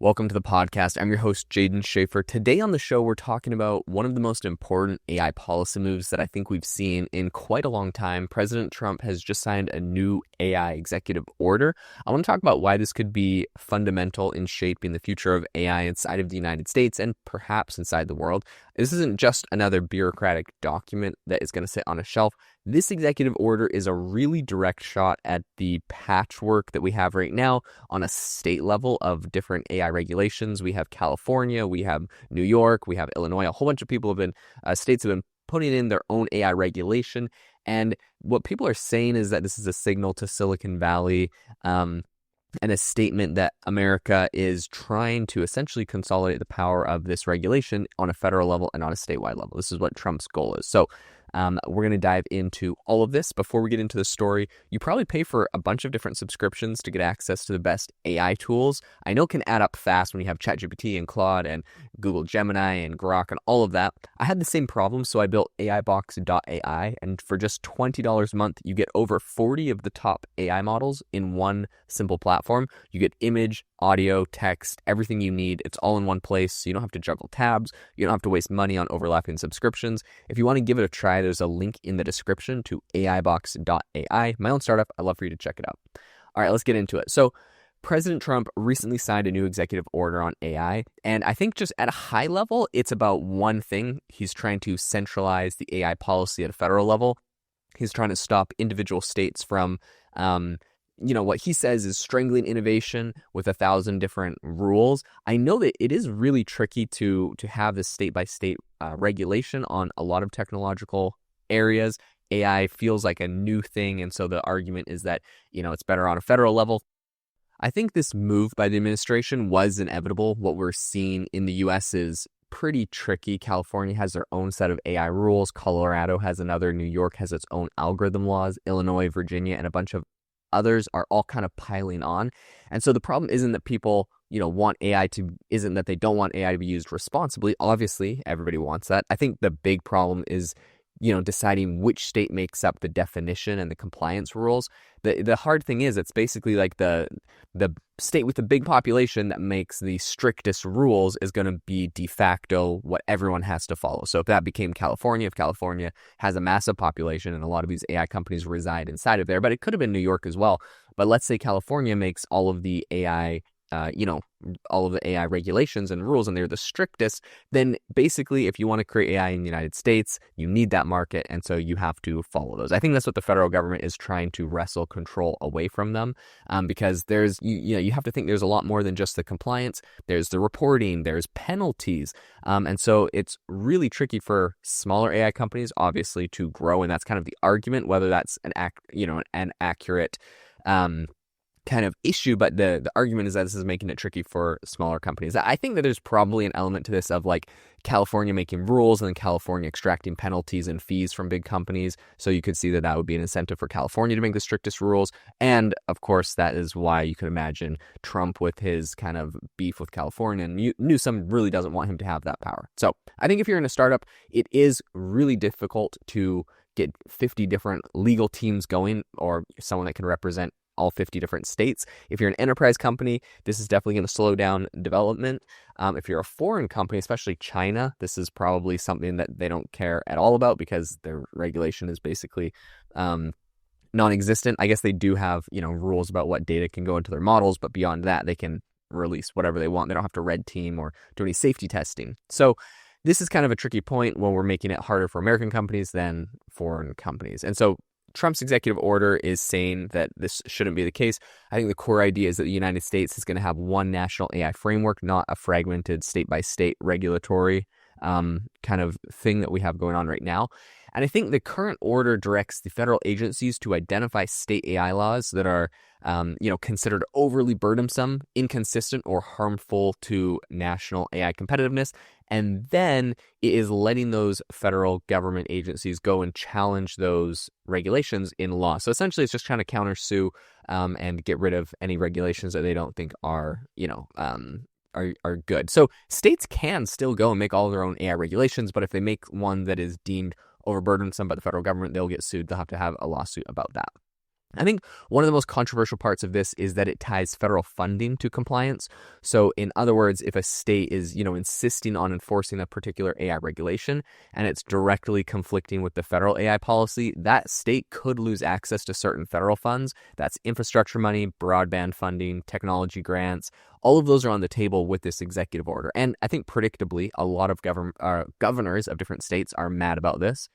Welcome to the podcast. I'm your host, Jaden Schaefer. Today on the show, we're talking about one of the most important AI policy moves that I think we've seen in quite a long time. President Trump has just signed a new AI executive order. I want to talk about why this could be fundamental in shaping the future of AI inside of the United States and perhaps inside the world. This isn't just another bureaucratic document that is going to sit on a shelf. This executive order is a really direct shot at the patchwork that we have right now on a state level of different AI regulations. We have California, we have New York, we have Illinois. A whole bunch of people have been, states have been putting in their own AI regulation. And what people are saying is that this is a signal to Silicon Valley and a statement that America is trying to essentially consolidate the power of this regulation on a federal level and on a statewide level. This is what Trump's goal is. So we're going to dive into all of this. Before we get into the story, you probably pay for a bunch of different subscriptions to get access to the best AI tools. I know it can add up fast when you have ChatGPT and Claude and Google Gemini and Grok and all of that. I had the same problem, so I built AIbox.ai, and for just $20 a month, you get over 40 of the top AI models in one simple platform. You get image, audio, text, everything you need. It's all in one place, so you don't have to juggle tabs. You don't have to waste money on overlapping subscriptions. If you want to give it a try, there's a link in the description to AIbox.ai, my own startup. I'd love for you to check it out. All right, let's get into it. So President Trump recently signed a new executive order on AI, and I think just at a high level, it's about one thing. He's trying to centralize the AI policy at a federal level. He's trying to stop individual states from what he says is strangling innovation with 1,000 different rules. I know that it is really tricky to have this state-by-state regulation on a lot of technological areas. AI feels like a new thing, and so the argument is that, it's better on a federal level. I think this move by the administration was inevitable. What we're seeing in the U.S. is pretty tricky. California has their own set of AI rules. Colorado has another. New York has its own algorithm laws. Illinois, Virginia, and a bunch of others are all kind of piling on. And so the problem isn't that people, isn't that they don't want AI to be used responsibly. Obviously, everybody wants that. I think the big problem is, deciding which state makes up the definition and the compliance rules. The hard thing is it's basically like the state with the big population that makes the strictest rules is going to be de facto what everyone has to follow. So if that became California, if California has a massive population and a lot of these AI companies reside inside of there, but it could have been New York as well. But let's say California makes all of the AI all of the AI regulations and rules, and they're the strictest, then basically if you want to create AI in the United States, you need that market, and so you have to follow those. I think that's what the federal government is trying to wrestle control away from them, because there's, you have to think there's a lot more than just the compliance. There's the reporting, there's penalties, and so it's really tricky for smaller AI companies, obviously, to grow, and that's kind of the argument, whether that's an accurate kind of issue, but the argument is that this is making it tricky for smaller companies. I think that there's probably an element to this of like California making rules and then California extracting penalties and fees from big companies. So you could see that would be an incentive for California to make the strictest rules. And of course, that is why you could imagine Trump with his kind of beef with California, and Newsom really doesn't want him to have that power. So I think if you're in a startup, it is really difficult to get 50 different legal teams going, or someone that can represent all 50 different states. If you're an enterprise company, this is definitely going to slow down development. If you're a foreign company, especially China, this is probably something that they don't care at all about because their regulation is basically non-existent. I guess they do have, rules about what data can go into their models, but beyond that, they can release whatever they want. They don't have to red team or do any safety testing. So this is kind of a tricky point when we're making it harder for American companies than foreign companies. And so Trump's executive order is saying that this shouldn't be the case. I think the core idea is that the United States is going to have one national AI framework, not a fragmented state-by-state regulatory kind of thing that we have going on right now. And I think the current order directs the federal agencies to identify state AI laws that are, considered overly burdensome, inconsistent, or harmful to national AI competitiveness. And then it is letting those federal government agencies go and challenge those regulations in law. So essentially, it's just trying to countersue and get rid of any regulations that they don't think are good. So states can still go and make all their own AI regulations, but if they make one that is deemed overburdensome by the federal government, they'll get sued. They'll have to have a lawsuit about that. I think one of the most controversial parts of this is that it ties federal funding to compliance. So in other words, if a state is, insisting on enforcing a particular AI regulation and it's directly conflicting with the federal AI policy, that state could lose access to certain federal funds. That's infrastructure money, broadband funding, technology grants. All of those are on the table with this executive order. And I think predictably, a lot of governors of different states are mad about this.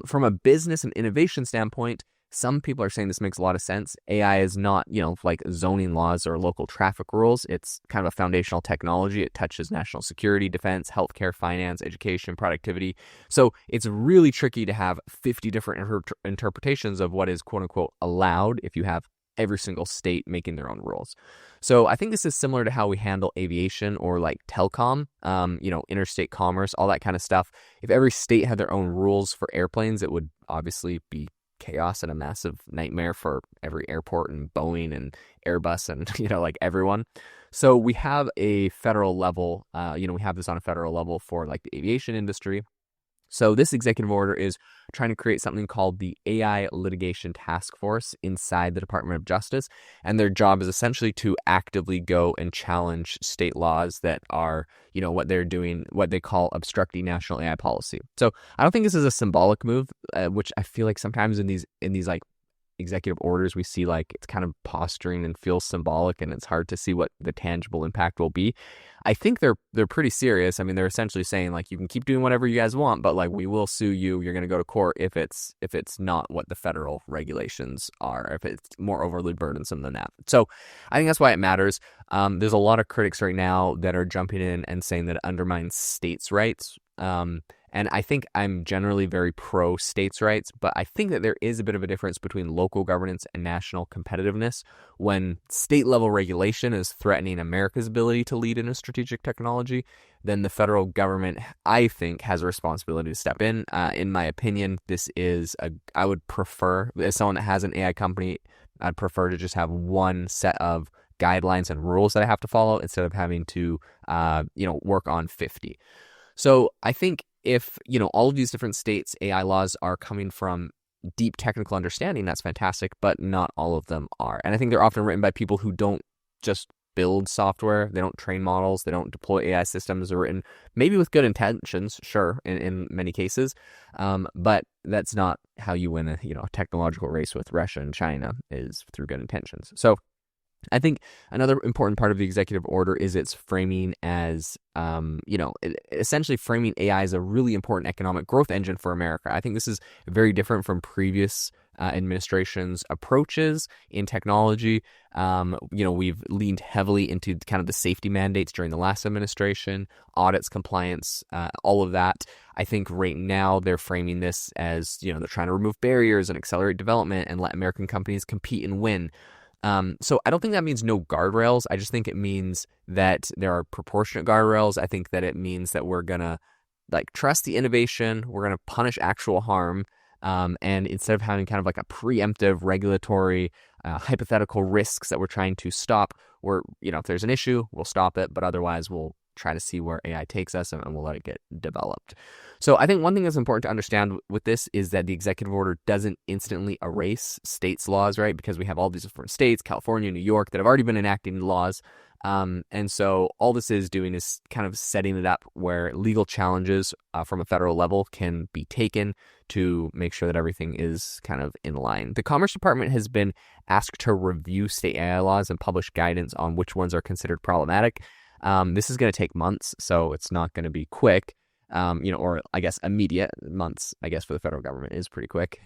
From a business and innovation standpoint, some people are saying this makes a lot of sense. AI is not, like zoning laws or local traffic rules. It's kind of a foundational technology. It touches national security, defense, healthcare, finance, education, productivity. So it's really tricky to have 50 different interpretations of what is quote unquote allowed if you have every single state making their own rules. So I think this is similar to how we handle aviation or like telecom, interstate commerce, all that kind of stuff. If every state had their own rules for airplanes, it would obviously be chaos and a massive nightmare for every airport and Boeing and Airbus and, like everyone. So we have a federal level, we have this on a federal level for like the aviation industry. So this executive order is trying to create something called the AI Litigation Task Force inside the Department of Justice. And their job is essentially to actively go and challenge state laws that are, what they're doing, what they call obstructing national AI policy. So I don't think this is a symbolic move, which I feel like sometimes in these like executive orders, we see like it's kind of posturing and feels symbolic, and it's hard to see what the tangible impact will be. I think they're pretty serious. I mean, they're essentially saying like you can keep doing whatever you guys want, but like we will sue you. You're going to go to court if it's not what the federal regulations are, if it's more overly burdensome than that. So I think that's why it matters. There's a lot of critics right now that are jumping in and saying that it undermines states' rights. And I think I'm generally very pro states' rights, but I think that there is a bit of a difference between local governance and national competitiveness when state level regulation is threatening America's ability to lead in a strategic technology. Then the federal government, I think, has a responsibility to step in. In my opinion, I would prefer, as someone that has an AI company, I'd prefer to just have one set of guidelines and rules that I have to follow instead of having to, work on 50. So I think if, all of these different states' AI laws are coming from deep technical understanding, that's fantastic, but not all of them are. And I think they're often written by people who don't just build software, they don't train models, they don't deploy AI systems. They're written maybe with good intentions, sure, in many cases, but that's not how you win a technological race with Russia and China, is through good intentions. So I think another important part of the executive order is its framing as, essentially framing AI as a really important economic growth engine for America. I think this is very different from previous administrations' approaches in technology. We've leaned heavily into kind of the safety mandates during the last administration, audits, compliance, all of that. I think right now they're framing this as, they're trying to remove barriers and accelerate development and let American companies compete and win. So I don't think that means no guardrails. I just think it means that there are proportionate guardrails. I think that it means that we're going to trust the innovation. We're going to punish actual harm. And instead of having kind of like a preemptive regulatory hypothetical risks that we're trying to stop, if there's an issue, we'll stop it. But otherwise, we'll try to see where AI takes us and we'll let it get developed. So I think one thing that's important to understand with this is that the executive order doesn't instantly erase states' laws, right? Because we have all these different states, California, New York, that have already been enacting laws. And so all this is doing is kind of setting it up where legal challenges from a federal level can be taken to make sure that everything is kind of in line. The Commerce Department has been asked to review state AI laws and publish guidance on which ones are considered problematic. This is going to take months, so it's not going to be quick. Or I guess immediate. Months, I guess, for the federal government is pretty quick.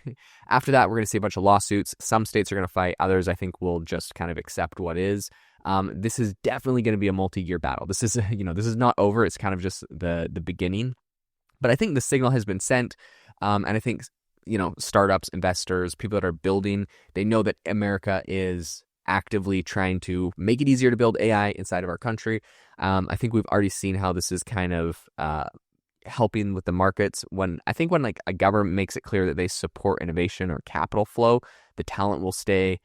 After that, we're going to see a bunch of lawsuits. Some states are going to fight. Others, I think, will just kind of accept what is. This is definitely going to be a multi-year battle. This is, this is not over. It's kind of just the beginning. But I think the signal has been sent. And I think, startups, investors, people that are building, they know that America is actively trying to make it easier to build AI inside of our country. I think we've already seen how this is kind of helping with the markets. When like a government makes it clear that they support innovation or capital flow, the talent will stay,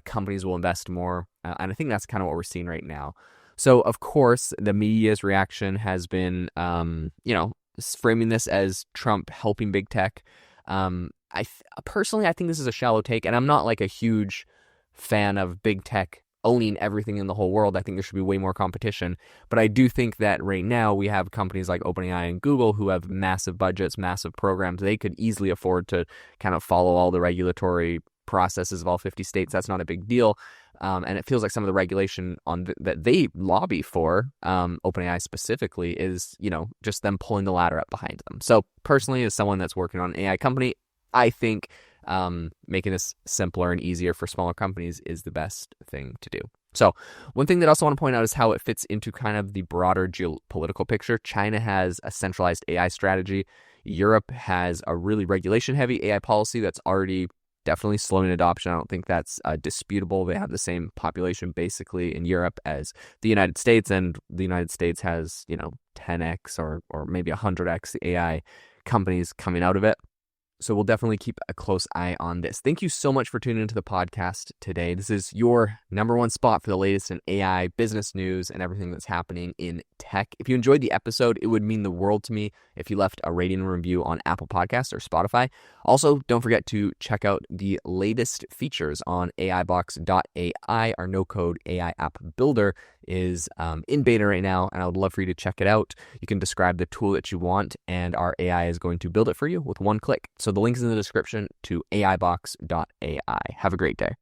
companies will invest more. And I think that's kind of what we're seeing right now. So of course, the media's reaction has been, framing this as Trump helping big tech. Personally, I think this is a shallow take, and I'm not like a huge fan of big tech owning everything in the whole world. I think there should be way more competition. But I do think that right now we have companies like OpenAI and Google who have massive budgets, massive programs. They could easily afford to kind of follow all the regulatory processes of all 50 states. That's not a big deal. And it feels like some of the regulation that they lobby for, OpenAI specifically, is, just them pulling the ladder up behind them. So personally, as someone that's working on an AI company, I think making this simpler and easier for smaller companies is the best thing to do. So one thing that I also want to point out is how it fits into kind of the broader geopolitical picture. China has a centralized AI strategy. Europe has a really regulation-heavy AI policy that's already definitely slowing adoption. I don't think that's disputable. They have the same population basically in Europe as the United States, and the United States has, 10x or maybe 100x the AI companies coming out of it. So we'll definitely keep a close eye on this. Thank you so much for tuning into the podcast today. This is your number one spot for the latest in AI, business news, and everything that's happening in tech. If you enjoyed the episode, it would mean the world to me if you left a rating and review on Apple Podcasts or Spotify. Also, don't forget to check out the latest features on AIbox.ai. Our no-code AI app builder is in beta right now, and I would love for you to check it out. You can describe the tool that you want, and our AI is going to build it for you with one click. So the link is in the description to AIbox.ai. Have a great day.